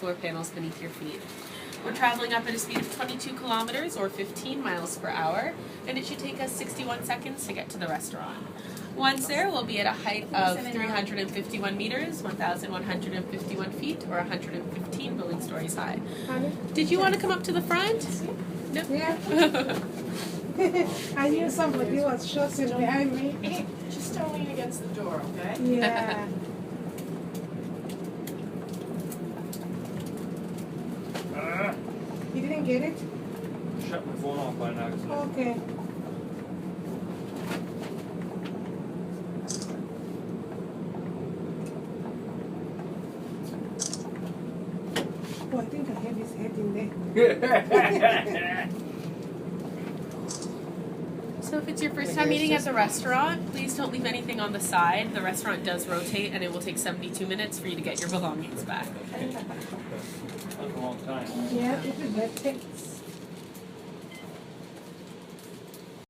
solar panels beneath your feet. We're traveling up at a speed of 22 kilometers or 15 miles per hour, and it should take us 61 seconds to get to the restaurant. Once there, we'll be at a height of 351 meters, 1,151 feet, or 115 building stories high. Did you want to come up to the front? No? Yeah. I knew somebody was shouting behind me. Just don't lean against the door, okay? Yeah. You didn't get it? Shut my phone off by accident. Okay. Oh, I think I have his head in there. So if it's your first time eating at the restaurant, please don't leave anything on the side. The restaurant does rotate, and it will take 72 minutes for you to get your belongings back. That's a long time. Yeah, it is that takes.